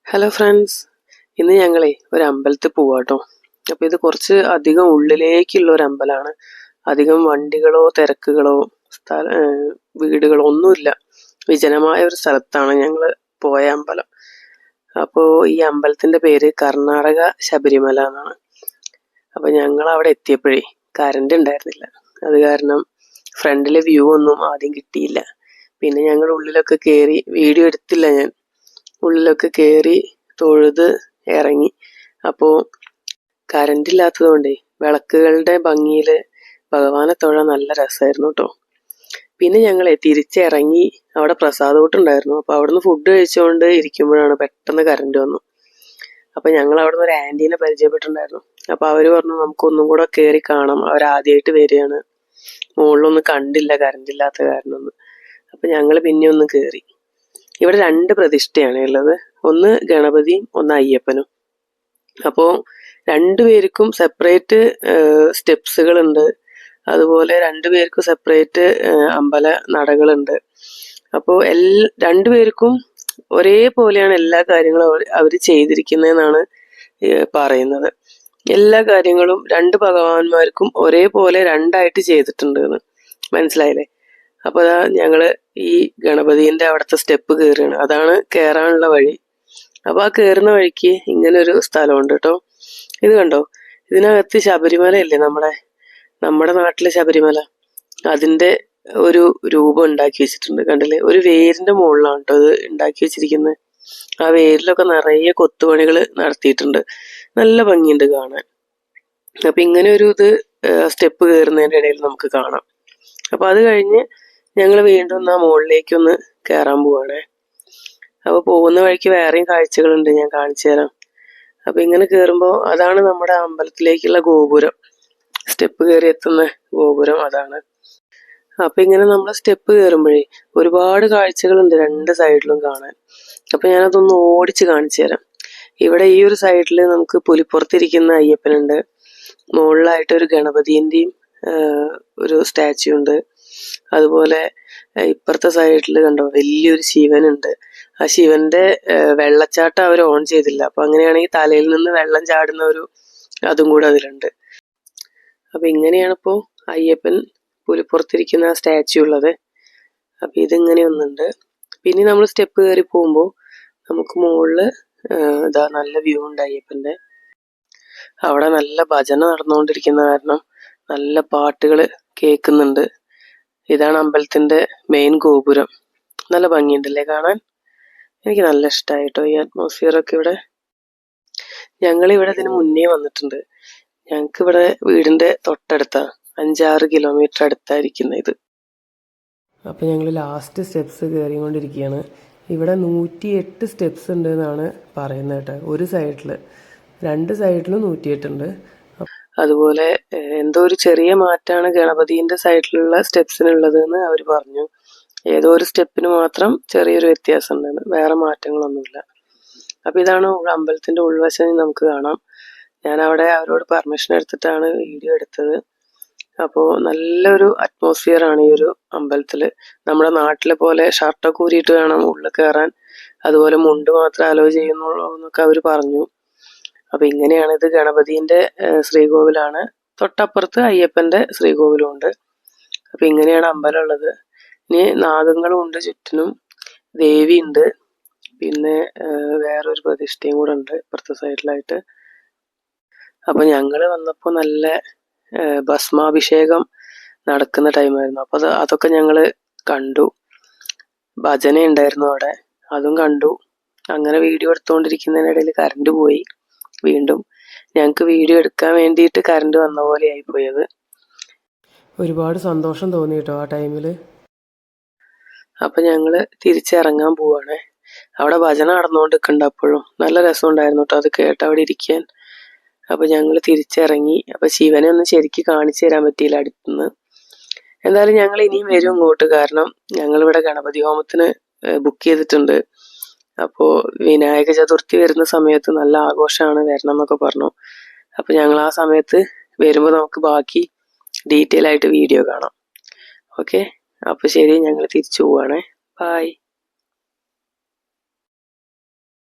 Hello friends, ഇന്ന് ഞങ്ങളെ ഒരു അമ്പലത്തിൽ പോവാട്ടോ. അപ്പോൾ ഇത് കുറച്ച് അധികം ഉള്ളിലേക്കുള്ള ഒരു അമ്പലമാണ്. അധികം വണ്ടികളോ തിരക്കുകളോ വീടുകളോ ഒന്നുമില്ല. വിജനമായ ഒരു സ്ഥലത്താണ് ഞങ്ങൾ പോയ അമ്പലം. അപ്പോൾ ഈ അമ്പലത്തിൻ്റെ പേര് കർണാടക ശബരിമല എന്നാണ്. അപ്പോൾ ഞങ്ങൾ അവിടെ എത്തിയപ്പോഴേ കറണ്ട് ഉണ്ടായിരുന്നില്ല. അത് കാരണം ഫ്രണ്ടിലെ വ്യൂ ഒന്നും ആദ്യം കിട്ടിയില്ല. പിന്നെ ഞങ്ങൾ ഉള്ളിലൊക്കെ കയറി, വീഡിയോ എടുത്തില്ല ഞാൻ. ഉള്ളിലൊക്കെ കയറി തൊഴുത് ഇറങ്ങി. അപ്പോൾ കറണ്ട് ഇല്ലാത്തത് കൊണ്ടേ വിളക്കുകളുടെ ഭംഗിയിൽ ഭഗവാനെ തൊഴാൻ നല്ല രസമായിരുന്നു കേട്ടോ. പിന്നെ ഞങ്ങൾ തിരിച്ചിറങ്ങി. അവിടെ പ്രസാദോട്ടുണ്ടായിരുന്നു. അപ്പോൾ അവിടുന്ന് ഫുഡ് കഴിച്ചുകൊണ്ട് ഇരിക്കുമ്പോഴാണ് പെട്ടെന്ന് കറണ്ട് വന്നു. അപ്പോൾ ഞങ്ങൾ അവിടുന്ന് ഒരു ആൻറ്റീനെ പരിചയപ്പെട്ടിട്ടുണ്ടായിരുന്നു. അപ്പോൾ അവർ പറഞ്ഞു നമുക്കൊന്നും കൂടെ കയറി കാണാം, അവരാദ്യമായിട്ട് വരികയാണ്, മുകളിലൊന്നും കണ്ടില്ല കറണ്ട് ഇല്ലാത്ത കാരണമൊന്നും. അപ്പോൾ ഞങ്ങൾ പിന്നെ ഒന്ന് കയറി. ഇവിടെ 2 പ്രതിഷ്ഠയാണ് ഉള്ളത്. ഒന്ന് ഗണപതിയും ഒന്ന് അയ്യപ്പനും. അപ്പോൾ 2 പേർക്കും സെപ്പറേറ്റ് സ്റ്റെപ്സുകളുണ്ട്. അതുപോലെ 2 പേർക്കും സെപ്പറേറ്റ് അമ്പല നടകളുണ്ട്. അപ്പോൾ 2 പേർക്കും ഒരേപോലെയാണ് എല്ലാ കാര്യങ്ങളും അവർ ചെയ്തിരിക്കുന്നതെന്നാണ് പറയുന്നത്. എല്ലാ കാര്യങ്ങളും 2 ഭഗവാന്മാർക്കും ഒരേപോലെ 2ആയിട്ട് ചെയ്തിട്ടുണ്ട് എന്ന് മനസ്സിലായില്ലേ. അപ്പോൾ ഞങ്ങള് ഈ ഗണപതിന്റെ അവിടുത്തെ സ്റ്റെപ്പ് കയറുകയാണ്. അതാണ് കയറാനുള്ള വഴി. അപ്പോൾ ആ കയറുന്ന വഴിക്ക് ഇങ്ങനെ ഒരു സ്ഥലമുണ്ട് കേട്ടോ. ഇത് കണ്ടോ, ഇതിനകത്ത് ശബരിമലയല്ലേ, നമ്മുടെ നാട്ടിലെ ശബരിമല, അതിന്റെ ഒരു രൂപം ഉണ്ടാക്കി വെച്ചിട്ടുണ്ട്. കണ്ടില്ലേ, ഒരു വേരിന്റെ മുകളിലാണ് കേട്ടോ ഇത് ഉണ്ടാക്കി വെച്ചിരിക്കുന്നത്. ആ വേരിലൊക്കെ നിറയെ കൊത്തുപണികൾ നടത്തിയിട്ടുണ്ട്. നല്ല ഭംഗിയുണ്ട് കാണാൻ. അപ്പൊ ഇങ്ങനെ ഒരു ഇത് സ്റ്റെപ്പ് കയറുന്നതിന്റെ ഇടയിൽ നമുക്ക് കാണാം. അപ്പൊ അത് കഴിഞ്ഞ് ഞങ്ങൾ വീണ്ടും ആ മുകളിലേക്കൊന്ന് കയറാൻ പോവാണേ. അപ്പോൾ പോകുന്ന വഴിക്ക് വേറെയും കാഴ്ചകളുണ്ട്, ഞാൻ കാണിച്ചു തരാം. അപ്പൊ ഇങ്ങനെ കയറുമ്പോൾ അതാണ് നമ്മുടെ അമ്പലത്തിലേക്കുള്ള ഗോപുരം. സ്റ്റെപ്പ് കയറി എത്തുന്ന ഗോപുരം അതാണ്. അപ്പൊ ഇങ്ങനെ നമ്മൾ സ്റ്റെപ്പ് കയറുമ്പോഴേ ഒരുപാട് കാഴ്ചകളുണ്ട് 2 സൈഡിലും കാണാൻ. അപ്പൊ ഞാനതൊന്ന് ഓടിച്ച് കാണിച്ചു തരാം. ഇവിടെ ഈ ഒരു സൈഡിൽ നമുക്ക് പുലിപ്പുറത്തിരിക്കുന്ന അയ്യപ്പനുണ്ട്. മുകളിലായിട്ട് ഒരു ഗണപതിന്റെയും ഒരു സ്റ്റാച്യു ഉണ്ട്. അതുപോലെ ഇപ്പുറത്തെ സൈഡിൽ കണ്ടോ വലിയൊരു ശിവനുണ്ട്. ആ ശിവന്റെ വെള്ളച്ചാട്ടം അവർ ഓൺ ചെയ്തില്ല. അപ്പൊ അങ്ങനെയാണെങ്കിൽ തലയിൽ നിന്ന് വെള്ളം ചാടുന്ന അതും കൂടെ അതിലുണ്ട്. അപ്പൊ ഇങ്ങനെയാണ് ഇപ്പോ അയ്യപ്പൻ പുലിപ്പുറത്തിരിക്കുന്ന ആ സ്റ്റാച്യു ഉള്ളത്. അപ്പൊ ഇതിങ്ങനെ ഒന്നുണ്ട്. പിന്നെ നമ്മൾ സ്റ്റെപ്പ് കയറി പോകുമ്പോൾ നമുക്ക് മുകളില് ഇതാ നല്ല വ്യൂ ഉണ്ട് അയ്യപ്പന്റെ. അവിടെ നല്ല ഭജന നടന്നുകൊണ്ടിരിക്കുന്ന കാരണം നല്ല പാട്ടുകൾ കേൾക്കുന്നുണ്ട്. ഇതാണ് അമ്പലത്തിന്റെ മെയിൻ ഗോപുരം. നല്ല ഭംഗിയുണ്ടല്ലേ കാണാൻ. എനിക്ക് നല്ല ഇഷ്ടമായിട്ടോ ഈ അറ്റ്മോസ്ഫിയർ ഒക്കെ. ഇവിടെ ഞങ്ങൾ ഇവിടെ ഇതിന് മുന്നേ വന്നിട്ടുണ്ട്. ഞങ്ങൾക്ക് ഇവിടെ വീടിന്റെ തൊട്ടടുത്താ, 5-6 കിലോമീറ്റർ അടുത്തായിരിക്കുന്ന ഇത്. അപ്പൊ ഞങ്ങൾ ലാസ്റ്റ് സ്റ്റെപ്സ് കയറിക്കൊണ്ടിരിക്കുകയാണ്. ഇവിടെ 108 സ്റ്റെപ്സ് ഉണ്ട് എന്നാണ് പറയുന്നത് കേട്ടോ. ഒരു സൈഡില്, 2 സൈഡിലും 108 ഉണ്ട്. അതുപോലെ എന്തോ ഒരു ചെറിയ മാറ്റാണ് ഗണപതിന്റെ സൈഡിലുള്ള സ്റ്റെപ്സിനുള്ളത് എന്ന് അവർ പറഞ്ഞു. ഏതോ ഒരു സ്റ്റെപ്പിന് മാത്രം ചെറിയൊരു വ്യത്യാസം ഉണ്ടെന്ന്, വേറെ മാറ്റങ്ങളൊന്നുമില്ല. അപ്പൊ ഇതാണ് അമ്പലത്തിന്റെ ഉൾവശം നമുക്ക് കാണാം. ഞാൻ അവിടെ അവരോട് പെർമിഷൻ എടുത്തിട്ടാണ് വീഡിയോ എടുത്തത്. അപ്പോൾ നല്ലൊരു അറ്റ്മോസ്ഫിയർ ആണ് ഈ ഒരു അമ്പലത്തില്. നമ്മുടെ നാട്ടിലെ പോലെ ഷർട്ടൊക്കെ ഊരിയിട്ട് വേണം ഉള്ളിൽ കയറാൻ, അതുപോലെ മുണ്ട് മാത്രമേ അലോ ചെയ്യുന്നുള്ളൂ എന്നൊക്കെ അവർ പറഞ്ഞു. അപ്പൊ ഇങ്ങനെയാണ്. ഇത് ഗണപതിന്റെ ശ്രീകോവിലാണ്. തൊട്ടപ്പുറത്ത് അയ്യപ്പന്റെ ശ്രീകോവിലും ഉണ്ട്. അപ്പൊ ഇങ്ങനെയാണ് അമ്പലം ഉള്ളത്. ഇനി നാഗങ്ങളും ഉണ്ട് ചുറ്റിനും, ദേവി ഉണ്ട്, പിന്നെ വേറൊരു പ്രതിഷ്ഠയും കൂടെ ഉണ്ട് ഇപ്പുറത്തെ സൈഡിലായിട്ട്. അപ്പൊ ഞങ്ങള് വന്നപ്പോ നല്ല ഭസ്മാഭിഷേകം നടക്കുന്ന ടൈമായിരുന്നു. അപ്പൊ അതൊക്കെ ഞങ്ങള് കണ്ടു. ഭജന ഉണ്ടായിരുന്നു അവിടെ, അതും കണ്ടു. അങ്ങനെ വീഡിയോ എടുത്തുകൊണ്ടിരിക്കുന്നതിനിടയിൽ കറണ്ട് പോയി. വീണ്ടും ഞങ്ങൾക്ക് വീഡിയോ എടുക്കാൻ വേണ്ടിയിട്ട് കറണ്ട് വന്ന പോലെ ആയിപ്പോയത്. ഒരുപാട് സന്തോഷം തോന്നി കേട്ടോ ആ ടൈമില്. അപ്പൊ ഞങ്ങള് തിരിച്ചിറങ്ങാൻ പോവാണ്. അവിടെ ഭജന നടന്നുകൊണ്ടിരിക്കുന്നുണ്ട്. അപ്പോഴും നല്ല രസം ഉണ്ടായിരുന്നു കേട്ടോ അത് കേട്ട് അവിടെ ഇരിക്കാൻ. അപ്പൊ ഞങ്ങൾ തിരിച്ചിറങ്ങി. അപ്പൊ ശിവനെ ഒന്നും ശരിക്കും കാണിച്ചു തരാൻ പറ്റിയില്ല അടുത്തുനിന്ന്. എന്തായാലും ഞങ്ങൾ ഇനിയും വരും ഇങ്ങോട്ട്. കാരണം ഞങ്ങളിവിടെ ഗണപതി ഹോമത്തിന് ബുക്ക് ചെയ്തിട്ടുണ്ട്. അപ്പോൾ വിനായക ചതുർത്ഥി വരുന്ന സമയത്ത് നല്ല ആഘോഷമാണ്, വരണം എന്നൊക്കെ പറഞ്ഞു. അപ്പൊ ഞങ്ങൾ ആ സമയത്ത് വരുമ്പോൾ നമുക്ക് ബാക്കി ഡീറ്റെയിൽ ആയിട്ട് വീഡിയോ കാണാം. ഓക്കെ, അപ്പൊ ശരി, ഞങ്ങൾ തിരിച്ചു പോവാണേ. ബായ്.